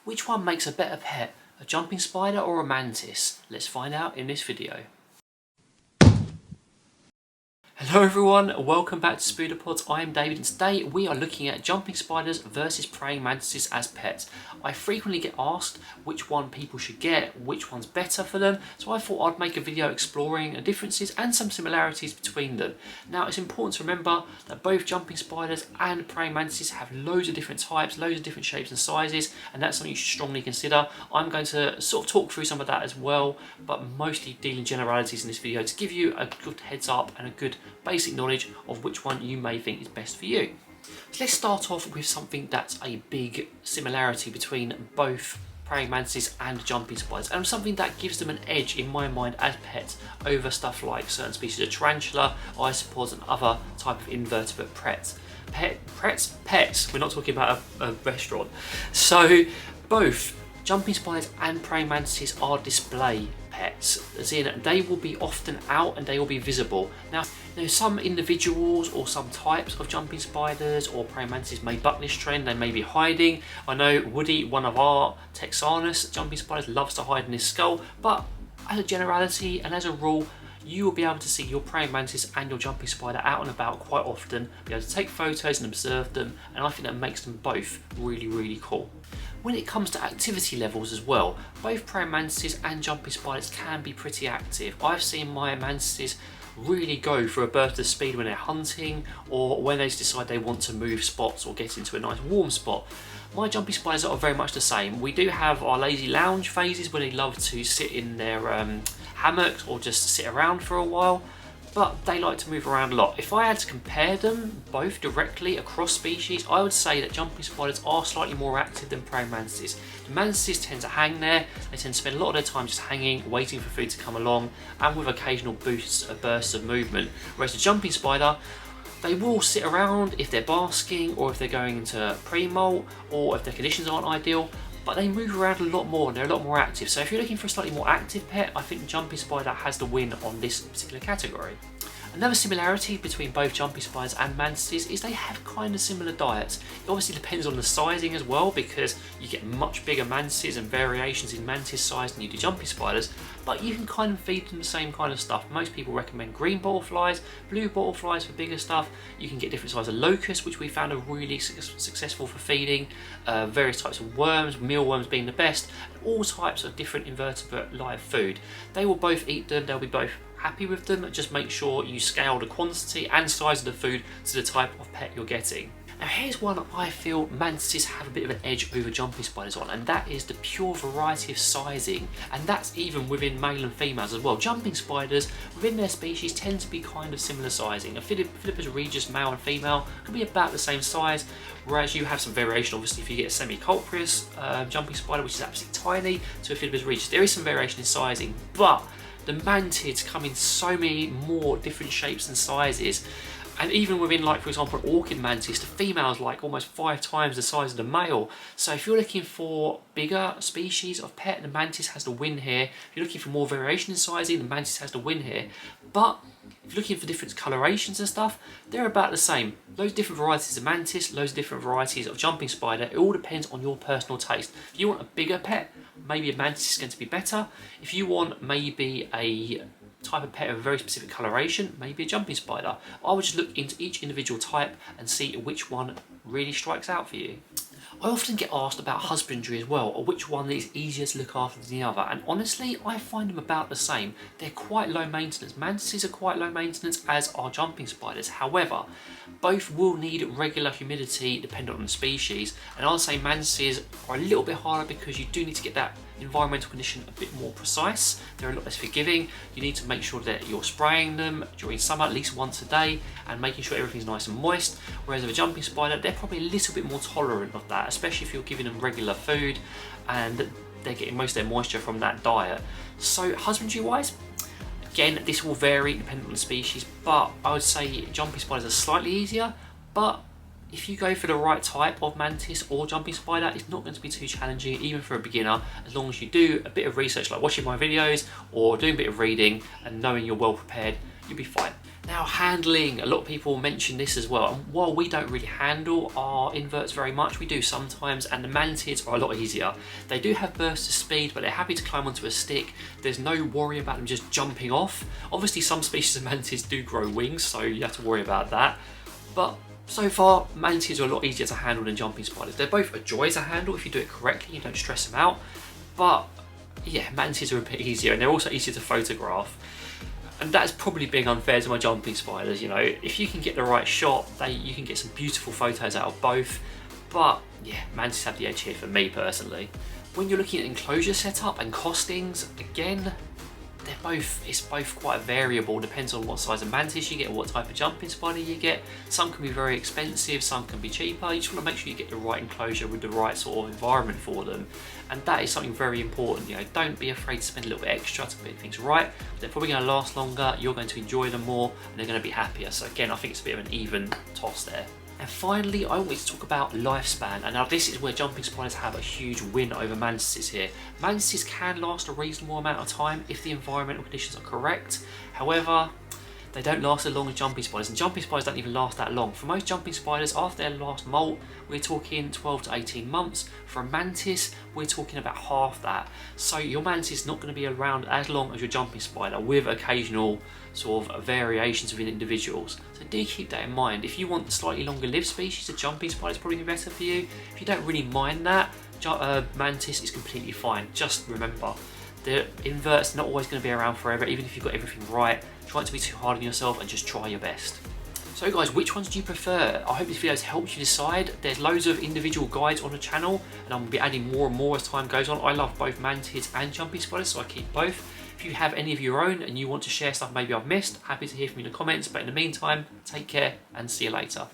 Which one makes a better pet, a jumping spider or a mantis? Let's find out in this video. Hello everyone, welcome back to Spooderpods. I am David and today we are looking at jumping spiders versus praying mantises as pets. I frequently get asked which one people should get, which one's better for them, so I thought I'd make a video exploring the differences and some similarities between them. Now it's important to remember that both jumping spiders and praying mantises have loads of different types, loads of different shapes and sizes, and that's something you should strongly consider. I'm going to sort of talk through some of that as well, but mostly deal in generalities in this video to give you a good heads up and a good basic knowledge of which one you may think is best for you. So let's start off with something that's a big similarity between both praying mantises and jumping spiders, and something that gives them an edge in my mind as pets over stuff like certain species of tarantula, isopods and other type of invertebrate pets. Pets, we're not talking about a restaurant. So both jumping spiders and praying mantises are display pets, as in they will be often out and they will be visible. Now some individuals or some types of jumping spiders or praying mantises may buck this trend, they may be hiding. I know Woody, one of our Texanus jumping spiders, loves to hide in his skull, but as a generality and as a rule, you will be able to see your praying mantis and your jumping spider out and about quite often, be able to take photos and observe them, and I think that makes them both really cool. When it comes to activity levels as well, both praying mantises and jumping spiders can be pretty active. I've seen my mantises really go for a burst of speed when they're hunting or when they decide they want to move spots or get into a nice warm spot. My jumping spiders are very much the same. We do have our lazy lounge phases where they love to sit in their hammocks or just sit around for a while, but they like to move around a lot. If I had to compare them both directly across species, I would say that jumping spiders are slightly more active than praying mantises. The mantises tend to hang there, they tend to spend a lot of their time just hanging, waiting for food to come along, and with occasional bursts of movement. Whereas the jumping spider, they will sit around if they're basking or if they're going into pre-molt or if their conditions aren't ideal, but they move around a lot more and they're a lot more active. So if you're looking for a slightly more active pet, I think the jumping spider has the win on this particular category. Another similarity between both jumping spiders and mantises is they have kind of similar diets. It obviously depends on the sizing as well, because you get much bigger mantises and variations in mantis size than you do jumping spiders, but you can kind of feed them the same kind of stuff. Most people recommend green butterflies, blue butterflies for bigger stuff. You can get different sizes of locusts, which we found are really successful for feeding, various types of worms, mealworms being the best, and all types of different invertebrate live food. They will both eat them, they'll be both happy with them. Just make sure you scale the quantity and size of the food to the type of pet you're getting. Now here's one I feel mantises have a bit of an edge over jumping spiders on, and that is the pure variety of sizing, and that's even within male and females as well. Jumping spiders within their species tend to be kind of similar sizing. A Phidippus regius male and female can be about the same size, whereas you have some variation obviously if you get a semicupreus jumping spider, which is absolutely tiny, to a Phidippus regius. There is some variation in sizing, but the mantids come in so many more different shapes and sizes, and even within, like for example, an orchid mantis, the female is like almost 5 times the size of the male. So if you're looking for bigger species of pet, the mantis has the win here. If you're looking for more variation in sizing, the mantis has the win here. But if you're looking for different colorations and stuff, they're about the same. Loads of different varieties of mantis, loads of different varieties of jumping spider. It all depends on your personal taste. If you want a bigger pet, maybe a mantis is going to be better. If you want maybe a type of pet of a very specific coloration, maybe a jumping spider. I would just look into each individual type and see which one really strikes out for you. I often get asked about husbandry as well, or which one is easier to look after than the other, and honestly I find them about the same. They're quite low maintenance. Mantises are quite low maintenance, as are jumping spiders. However, both will need regular humidity depending on the species, and I'll say mantises are a little bit harder because you do need to get that environmental condition a bit more precise. They're a lot less forgiving. You need to make sure that you're spraying them during summer at least once a day and making sure everything's nice and moist, whereas with a jumping spider they're probably a little bit more tolerant of that, especially if you're giving them regular food and they're getting most of their moisture from that diet. So husbandry wise, again, this will vary depending on the species, but I would say jumping spiders are slightly easier, but if you go for the right type of mantis or jumping spider, it's not going to be too challenging, even for a beginner, as long as you do a bit of research, like watching my videos or doing a bit of reading and knowing you're well prepared, you'll be fine. Now handling, a lot of people mention this as well, and while we don't really handle our inverts very much, we do sometimes, and the mantids are a lot easier. They do have bursts of speed, but they're happy to climb onto a stick. There's no worry about them just jumping off. Obviously some species of mantids do grow wings, so you have to worry about that. But so far, mantids are a lot easier to handle than jumping spiders. They're both a joy to handle if you do it correctly, you don't stress them out. But yeah, mantids are a bit easier, and they're also easier to photograph. And that's probably being unfair to my jumping spiders, you know. If you can get the right shot, you can get some beautiful photos out of both. But yeah, mantids have the edge here for me personally. When you're looking at enclosure setup and costings, again, it's both quite variable, depends on what size of mantis you get, what type of jumping spider you get. Some can be very expensive, some can be cheaper. You just want to make sure you get the right enclosure with the right sort of environment for them. And that is something very important, you know, don't be afraid to spend a little bit extra to get things right. They're probably going to last longer, you're going to enjoy them more, and they're going to be happier. So again, I think it's a bit of an even toss there. And finally, I want to talk about lifespan, and now this is where jumping spiders have a huge win over mantises here. Mantises can last a reasonable amount of time if the environmental conditions are correct. However, they don't last as long as jumping spiders, and jumping spiders don't even last that long. For most jumping spiders, after their last molt, we're talking 12 to 18 months. For a mantis, we're talking about half that. So your mantis is not going to be around as long as your jumping spider, with occasional sort of variations within individuals. So do keep that in mind. If you want slightly longer lived species, a jumping spider is probably better for you. If you don't really mind that, mantis is completely fine. Just remember, the inverts are not always going to be around forever, even if you've got everything right. Try not to be too hard on yourself and just try your best. So guys, which ones do you prefer? I hope this video has helped you decide. There's loads of individual guides on the channel, and I'm going to be adding more and more as time goes on. I love both mantids and jumping spiders, so I keep both. If you have any of your own and you want to share stuff maybe I've missed, happy to hear from you in the comments. But in the meantime, take care and see you later.